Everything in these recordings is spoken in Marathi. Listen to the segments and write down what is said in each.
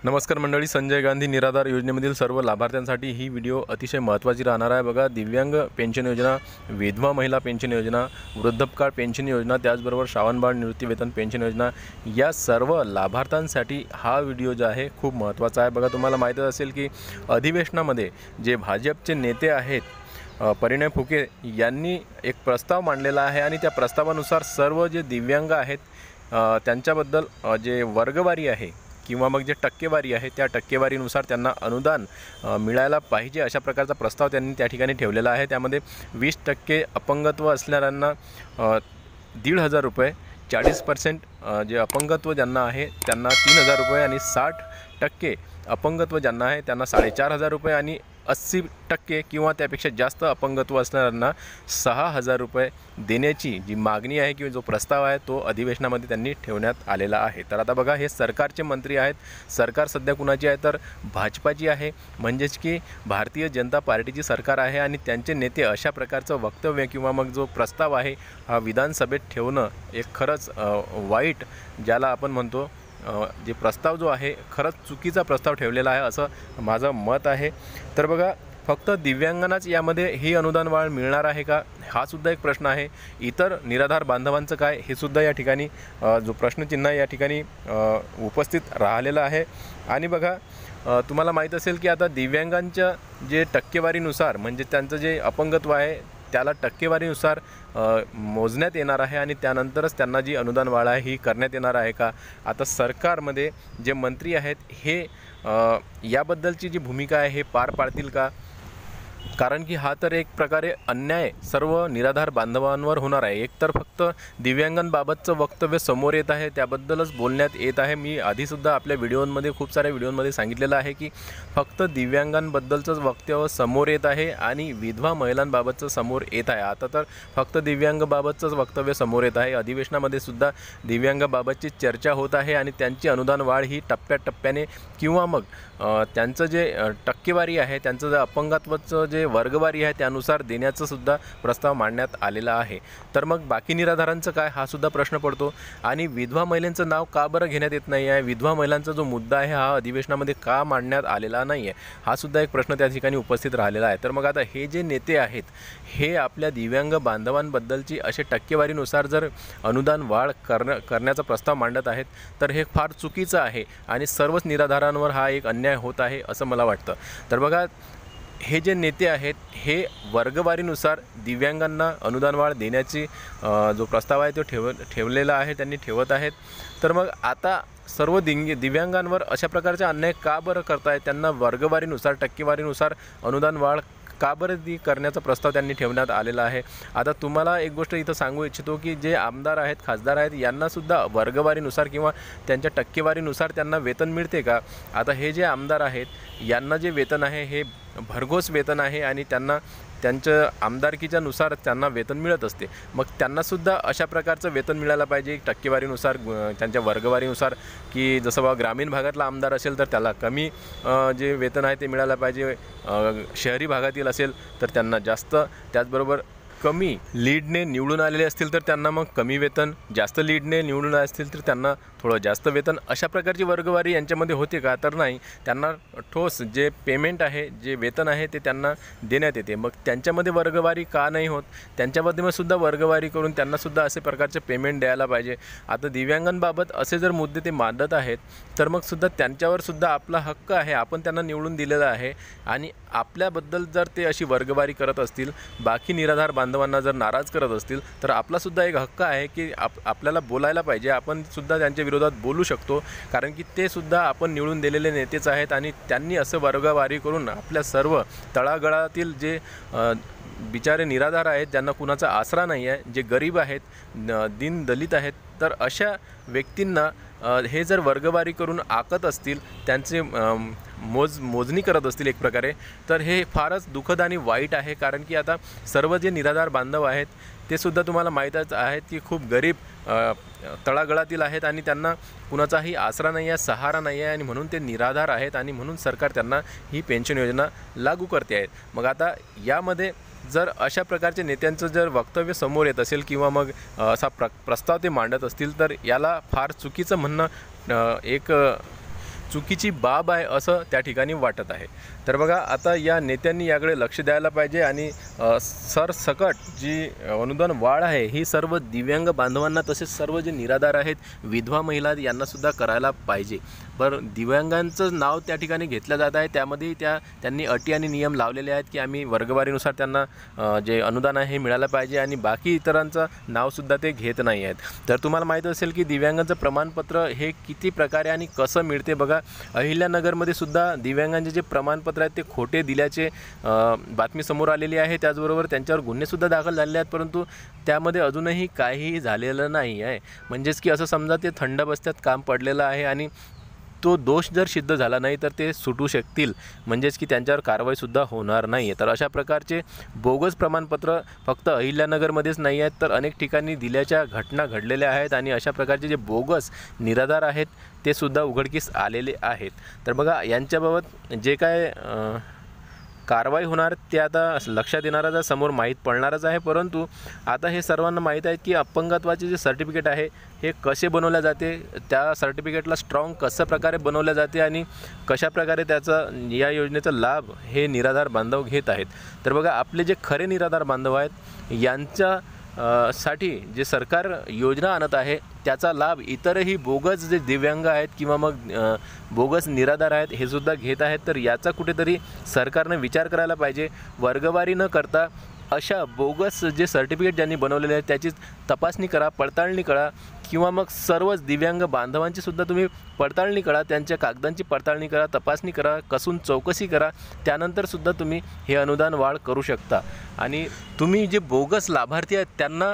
नमस्कार मंडळी, संजय गांधी निराधार योजनेमधील सर्व लाभार्थ्यांसाठी ही व्हिडिओ अतिशय महत्त्वाची राहणार आहे। बघा, दिव्यांग पेन्शन योजना, विधवा महिला पेन्शन योजना, वृद्धपकाळ पेन्शन योजना, त्याचबरोबर श्रावणबाळ निवृत्तीवेतन पेन्शन योजना, या सर्व लाभार्थ्यांसाठी हा व्हिडिओ जो आहे खूप महत्त्वाचा आहे। बघा, तुम्हाला माहीतच असेल की अधिवेशनामध्ये जे भाजपचे नेते आहेत परिणय फुके यांनी एक प्रस्ताव मांडलेला आहे आणि त्या प्रस्तावानुसार सर्व जे दिव्यांग आहेत त्यांच्याबद्दल जे वर्गवारी आहे किंवा मग जे टक्केवारी आहे त्या टक्केवारीनुसार त्यांना अनुदान मिळायला पाहिजे, अशा प्रकारचा प्रस्ताव त्यांनी त्या ठिकाणी ठेवलेला आहे। त्यामध्ये 20% अपंगत्व असणाऱ्यांना 1,500 रुपये, 40% जे अपंगत्व ज्यांना आहे त्यांना 3,000 रुपये आणि 60% अपंगत्व ज्यांना आहे त्यांना 4,500 रुपये आणि 80% किंवा त्यापेक्षा जास्त अपंगत्व असणाऱ्यांना 6,000 रुपये देण्याची जी मागणी आहे किंवा जो प्रस्ताव आहे तो अधिवेशनामध्ये त्यांनी ठेवण्यात आलेला आहे। तर आता बघा, हे सरकारचे मंत्री आहेत। सरकार सध्या कुणाची आहे तर भाजपाची आहे, म्हणजेच की भारतीय जनता पार्टीची सरकार आहे आणि त्यांचे नेते अशा प्रकारचं वक्तव्य किंवा मग जो प्रस्ताव आहे हा विधानसभेत ठेवणं एक खरंच वाईट, ज्याला आपण म्हणतो जे प्रस्ताव जो आहे खरंच चुकीचा प्रस्ताव ठेवलेला आहे असं माझं मत आहे। तर बघा, फक्त दिव्यांगांनाच यामध्ये ही अनुदान वाढ मिळणार आहे का, हा सुद्धा एक प्रश्न आहे। इतर निराधार बांधवांचं काय, हे सुद्धा या ठिकाणी जो प्रश्नचिन्ह या ठिकाणी उपस्थित राहिलेलं आहे। आणि बघा, तुम्हाला माहीत असेल की आता दिव्यांगांच्या जे टक्केवारीनुसार, म्हणजे त्यांचं जे अपंगत्व आहे त्याला टक्केवारीनुसार मोजण्यात येणार आहे आणि त्यानंतरच त्यांना जी अनुदान वाढ आहे ही करण्यात येणार आहे का। आता सरकारमध्ये जे मंत्री आहेत हे याबद्दलची जी भूमिका आहे हे पार पाडतील का, कारण की हा तर एक प्रकारे अन्याय सर्व निराधार बांधवांवर होणार आहे। एकतर फक्त दिव्यांगांबाबतचं वक्तव्य समोर येत आहे, त्याबद्दलच बोलण्यात येत आहे। मी आधीसुद्धा आपल्या व्हिडिओमध्ये खूप साऱ्या व्हिडिओमध्ये सांगितलेलं आहे की फक्त दिव्यांगांबद्दलचंच वक्तव्य समोर येत आहे आणि विधवा महिलांबाबतचं समोर येत आहे। आता तर फक्त दिव्यांगाबाबतचंच वक्तव्य समोर येत आहे। अधिवेशनामध्ये सुद्धा दिव्यांगाबाबतची चर्चा होत आहे आणि त्यांची अनुदान वाढ ही टप्प्याटप्प्याने किंवा मग त्यांचं जे टक्केवारी आहे, त्यांचं जे अपंगत्वाचं जे वर्गवारी आहे त्यानुसार देण्याचं सुद्धा प्रस्ताव मांडण्यात आलेला आहे। तर मग बाकी निराधारांचं काय, हा सुद्धा प्रश्न पडतो। आणि विधवा महिलांचं नाव का बरं घेण्यात येत नाही आहे, विधवा महिलांचा जो मुद्दा आहे हा अधिवेशनामध्ये का मांडण्यात आलेला नाही आहे, हा सुद्धा एक प्रश्न त्या ठिकाणी उपस्थित राहिलेला आहे। तर मग आता हे जे नेते आहेत हे आपल्या दिव्यांग बांधवांबद्दलची असे टक्केवारीनुसार जर अनुदान वाढ करण्याचा प्रस्ताव मांडत आहेत तर हे फार चुकीचं आहे आणि सर्वच निराधारांवर हा एक अन्याय होत आहे असं मला वाटतं। तर बघा, हे जे नेते आहेत हे वर्गवारीनुसार दिव्यांगांना अनुदान वाढ देण्याची जो प्रस्ताव आहे तो ठेवलेला आहे, त्यांनी ठेवत आहेत। तर मग आता सर्व दिव्यांगांवर अशा प्रकारचा अन्याय का बरं करतायत, त्यांना वर्गवारीनुसार टक्केवारीनुसार अनुदान वाढ का बरं करण्याचा प्रस्ताव त्यांनी ठेवण्यात आलेला आहे। आता तुम्हाला एक गोष्ट इथं सांगू इच्छितो की जे आमदार आहेत, खासदार आहेत, यांनासुद्धा वर्गवारीनुसार किंवा त्यांच्या टक्केवारीनुसार त्यांना वेतन मिळते का। आता हे जे आमदार आहेत यांना जे वेतन आहे हे भरघोस वेतन आहे आणि त्यांना त्यांच्या आमदारकीच्या नुसार त्यांना वेतन मिळत असते। मग त्यांनासुद्धा अशा प्रकारचं वेतन मिळायला पाहिजे टक्केवारीनुसार, त्यांच्या वर्गवारीनुसार, की जसं बा ग्रामीण भागातला आमदार असेल तर त्याला कमी जे वेतन आहे ते मिळायला पाहिजे, शहरी भागातील असेल तर त्यांना जास्त, त्याचबरोबर कमी लीडने निवडून आलेले असतील तर त्यांना मग कमी वेतन, जास्त लीडने निवडून आले असतील तर त्यांना थोडं जास्त वेतन, अशा प्रकारची वर्गवारी यांच्यामध्ये होते का, तर नाही। त्यांना ठोस जे पेमेंट आहे, जे वेतन आहे ते त्यांना देण्यात येते। मग त्यांच्यामध्ये वर्गवारी का नाही होत, त्यांच्यामध्ये सुद्धा वर्गवारी करून त्यांनासुद्धा असे प्रकारचे पेमेंट द्यायला पाहिजे। आता दिव्यांगांबाबत असे जर मुद्दे ते मांडत आहेत तर मग सुद्धा त्यांच्यावर सुद्धा आपला हक्क आहे, आपण त्यांना निवडून दिलेला आहे आणि आपल्याबद्दल जर ते अशी वर्गवारी करत असतील, बाकी निराधार बांधवांना जर नाराज करत असतील तर आपलासुद्धा एक हक्क आहे की आपल्याला बोलायला पाहिजे, आपण सुद्धा त्यांच्या विरोधात बोलू शकतो, कारण की ते सुद्धा आपण निवडून दिलेले नेतेच आहेत आणि त्यांनी असं वर्गवारी करून आपल्या सर्व तळागाळातील जे बिचारे निराधार आहेत, ज्यांना कुणाचा आसरा नाही आहे, जे गरीब आहेत, दीन दलित आहेत, तर अशा व्यक्तींना हे जर वर्गवारी करून आकत असतील, त्यांचे मोजणी करत असतील एक प्रकारे, तर हे फारच दुःखद आणि वाईट आहे। कारण की आता सर्व जे निराधार बांधव आहेत ते सुद्धा तुम्हाला माहीतच आहेत की खूप गरीब तळागाळातील आहेत आणि त्यांना कुणाचाही आसरा नाही आहे, सहारा नाही आहे आणि म्हणून ते निराधार आहेत आणि म्हणून सरकार त्यांना ही पेन्शन योजना लागू करते आहे। मग आता यामध्ये जर अशा प्रकारचे नेत्यांचं जर वक्तव्य समोर येत असेल किंवा मग असा प्रस्ताव ते मांडत असतील तर याला फार चुकीचं म्हणणं एक चुकीची बाब आहे असं त्या ठिकाणी वाटत आहे। तर बघा आता या नेत्यांनी याकडे लक्ष द्यायला पाहिजे आणि सरसकट जी अनुदान वाढ आहे ही सर्व दिव्यांग बांधवांना तसेच सर्व जे निराधार आहेत, विधवा महिला यांनासुद्धा करायला पाहिजे। बरं, दिव्यांगांचं नाव त्या ठिकाणी घेतलं जात आहे, त्यामध्ये त्यांनी अटी आणि नियम लावलेले आहेत की आम्ही वर्गवारीनुसार त्यांना जे अनुदान आहे हे मिळालं पाहिजे आणि बाकी इतरांचं नावसुद्धा ते घेत नाही आहेत। तर तुम्हाला माहीत असेल की दिव्यांगांचं प्रमाणपत्र हे किती प्रकारे आणि कसं मिळते। बघा, अहिल्यानगरमध्ये सुद्धा दिव्यांगांचे जे प्रमाणपत्र आहेत ते खोटे दिल्याचे बातमी समोर आलेली आहे। त्याचबरोबर त्यांच्यावर गुन्हेसुद्धा दाखल झालेले आहेत, परंतु त्यामध्ये अजूनही काहीही झालेलं नाही आहे। म्हणजेच की असं समजा ते थंड बस्त्यात काम पडलेलं आहे आणि तो दोष जर सिद्ध झाला नाही तर ते सुटू शकतील, म्हणजेच की त्यांच्यावर कारवाईसुद्धा होणार नाही आहे। तर अशा प्रकारचे बोगस प्रमाणपत्र फक्त अहिल्यानगरमध्येच नाही आहेत, तर अनेक ठिकाणी दिल्याच्या घटना घडलेल्या आहेत आणि अशा प्रकारचे जे बोगस निराधार आहेत ते सुद्धा उघडकीस आलेले आहेत। तर बघा, यांच्याबाबत जे काय कारवाई होणार ते आता लक्षात येणारच, समोर माहीत पडणारच आहे। परंतु आता हे सर्वांना माहीत आहे की अपंगत्वाचे जे सर्टिफिकेट आहे हे कसे बनवले जाते, त्या सर्टिफिकेटला स्ट्रॉंग कशा प्रकारे बनवले जाते आणि कशा प्रकारे त्याचा या योजनेचा लाभ हे निराधार बांधव घेत आहेत। तर बघा, आपले जे खरे निराधार बांधव आहेत यांच्या साठी जे सरकार योजना आणत आहे त्याचा लाभ इतरही बोगस जे दिव्यांग आहेत किंवा मग बोगस निराधार आहेत हे सुद्धा घेत आहेत। तर याचा कुठेतरी सरकारने विचार करायला पाहिजे। वर्गवारी न करता अशा बोगस जे सर्टिफिकेट ज्यांनी बनवलेले आहेत त्याची तपासणी करा, पडताळणी करा किंवा मग सर्वच दिव्यांग बांधवांची सुद्धा तुम्ही पडताळणी करा, त्यांच्या कागदांची पडताळणी करा, तपासणी करा, कसून चौकशी करा, त्यानंतर सुद्धा तुम्ही हे अनुदान वाढ करू शकता। आणि तुम्ही जे बोगस लाभार्थी आहेत त्यांना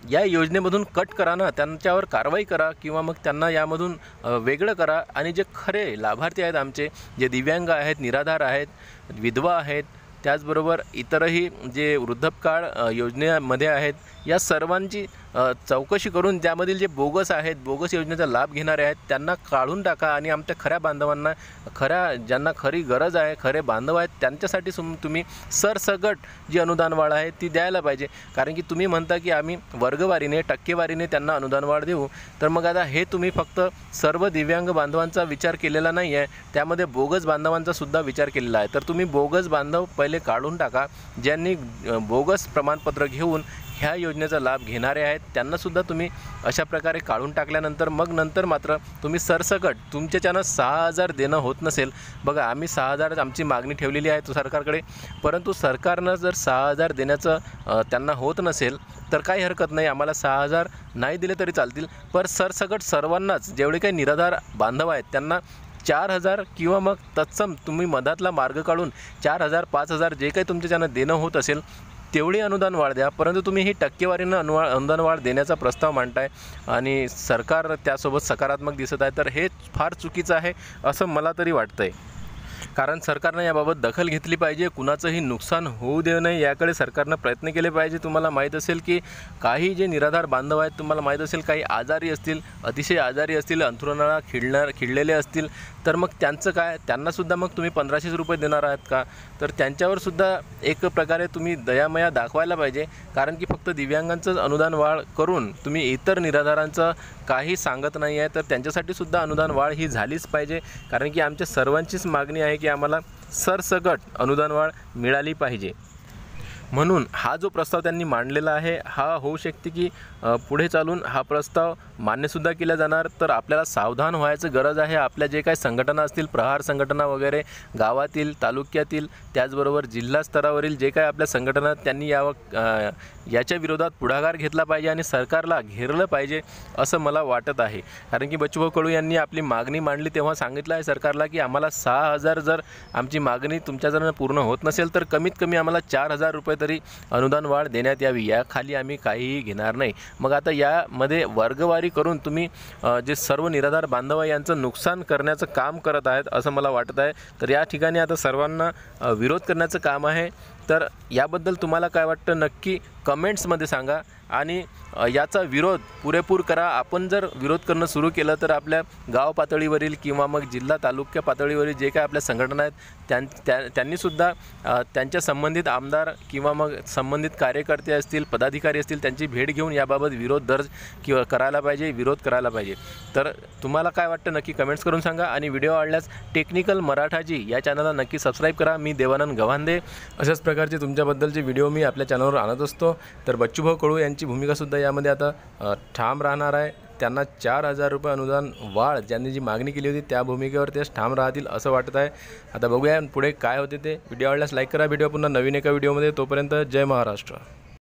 या योजनेमधून कट करा ना, त्यांच्यावर कारवाई करा किंवा मग त्यांना यामधून वेगळं करा आणि जे खरे लाभार्थी आहेत आमचे, जे दिव्यांग आहेत, निराधार आहेत, विधवा आहेत, त्याचबरोबर इतरही जे वृद्धपकाळ योजनेमध्ये आहेत, या सर्वांची चौकशी करून त्यामधील जे बोगस आहेत, बोगस योजनेचा लाभ घेणारे आहेत त्यांना काढून टाका आणि आमच्या खऱ्या बांधवांना, ज्यांना खरी गरज आहे, खरे बांधव आहेत त्यांच्यासाठी तुम्ही सरसकट जी अनुदान वाढ आहे ती द्यायला पाहिजे। कारण की तुम्ही म्हणता की आम्ही वर्गवारीने, टक्केवारीने त्यांना अनुदान वाढ देऊ, तर मग आता हे तुम्ही फक्त सर्व दिव्यांग बांधवांचा विचार केलेला नाही आहे, त्यामध्ये बोगस बांधवांचा सुद्धा विचार केलेला आहे। तर तुम्ही बोगस बांधव पहिले काढून टाका, ज्यांनी बोगस प्रमाणपत्र घेऊन ह्या योजनेचा लाभ घेणारे आहेत त्यांनासुद्धा तुम्ही अशा प्रकारे काढून टाकल्यानंतर मग नंतर मात्र तुम्ही सरसकट तुमच्याच्यानं 6,000 देणं होत नसेल, बघा आम्ही 6,000 आमची मागणी ठेवलेली आहे सरकारकडे, परंतु सरकारनं जर 6,000 देण्याचं त्यांना होत नसेल तर काही हरकत नाही, आम्हाला 6,000 नाही दिले तरी चालतील, पर सरसकट सर्वांनाच जेवढे काही निराधार बांधव आहेत त्यांना 4,000 किंवा मग तत्सम तुम्ही मधातला मार्ग काढून 4,000 5,000 जे काही तुमच्याच्यानं देणं होत असेल तेवढी अनुदान वाढ द्या। परंतु तुम्ही ही टक्केवारीनं अनुदान वाढ देण्याचा प्रस्ताव मांडताय आणि सरकार त्यासोबत सकारात्मक दिसत आहे, तर हे फार चुकीचं आहे असं मला तरी वाटतंय। कारण सरकारनं याबाबत दखल घेतली पाहिजे, कुणाचंही नुकसान होऊ देऊ नये याकडे सरकारनं प्रयत्न केले पाहिजे। तुम्हाला माहीत असेल की काही जे निराधार बांधव आहेत, तुम्हाला माहीत असेल काही आजारी असतील, अतिशय आजारी असतील, अंथरुणाला खिळलेले असतील, तर मग त्यांचं काय, त्यांनासुद्धा मग तुम्ही 1,500 रुपये देणार आहात का? तर त्यांच्यावरसुद्धा एक प्रकारे तुम्ही दयामया दाखवायला पाहिजे। कारण की फक्त दिव्यांगांचंच अनुदान वाढ करून तुम्ही इतर निराधारांचं काही सांगत नाही आहे, तर त्यांच्यासाठी सुद्धा अनुदान वाढ ही झालीच पाहिजे। कारण की आमच्या सर्वांचीच मागणी आहे की आम्हाला सरसकट अनुदान वाढ मिळाली पाहिजे। म्हणून हा जो प्रस्ताव त्यांनी मांडलेला आहे हा होऊ शकते की पुढे चालून हा प्रस्ताव मान्यसुद्धा केला जाणार। तर आपल्याला सावधान व्हायचं गरज आहे। आपल्या जे काही संघटना असतील, प्रहार संघटना वगैरे गावातील, तालुक्यातील, त्याचबरोबर जिल्हा स्तरावरील जे काही आपल्या संघटना त्यांनी याच्या विरोधात पुढाकार घेतला पाहिजे आणि सरकारला घेरलं पाहिजे असं मला वाटत आहे। कारण की बच्चूभाऊ कडू यांनी आपली मागणी मांडली तेव्हा सांगितलं आहे सरकारला की आम्हाला 6,000 जर आमची मागणी तुमच्याजवळ पूर्ण होत नसेल तर कमीत कमी आम्हाला 4,000 रुपये तरी अनुदान वाढ देण्यात यावी, याखाली आम्ही काहीही घेणार नाही। मग आता यामध्ये वर्गवारी करून तुम्ही जे सर्व निराधार बांधव यांचं नुकसान करण्याचं काम करत आहेत असं मला वाटत आहे। तर या ठिकाणी आता सर्वांना विरोध करण्याचं काम आहे। तर याबद्दल तुम्हाला काय वाटतं नक्की कमेंट्समध्ये सांगा आणि याचा विरोध पुरेपूर करा. आपण जर विरोध करणं सुरू केलं तर आपल्या गाव पातळीवरील किंवा मग जिल्हा तालुक्या पातळीवरील जे काय आपल्या संघटना आहेत त्यांनीसुद्धा त्यांच्या संबंधित आमदार किंवा मग संबंधित कार्यकर्ते असतील, पदाधिकारी असतील, त्यांची भेट घेऊन याबाबत विरोध दर्ज किंवा करायला पाहिजे, विरोध करायला पाहिजे. तर तुम्हाला काय वाटतं नक्की कमेंट्स करून सांगा. आणि व्हिडिओ आवडल्यास टेक्निकल मराठाजी या चॅनलला नक्की सबस्क्राईब करा. मी देवानंद गव्हांदे अशाच प्रकारचे तुमच्याबद्दलचे व्हिडिओ मी आपल्या चॅनलवर आणत असतो. तर बच्चूभाऊ कडू यांची भूमिकासुद्धा यामध्ये आता ठाम राहणार आहे. त्यांना 4,000 रुपये अनुदान वाढ ज्यांनी जी मागणी केली होती त्या भूमिकेवर ते ठाम राहतील असं वाटत आहे. आता बघूया पुढे काय होते ते. व्हिडिओ आवडल्यास लाईक करा. व्हिडिओ पुन्हा नवीन एका व्हिडिओमध्ये. तोपर्यंत जय महाराष्ट्र.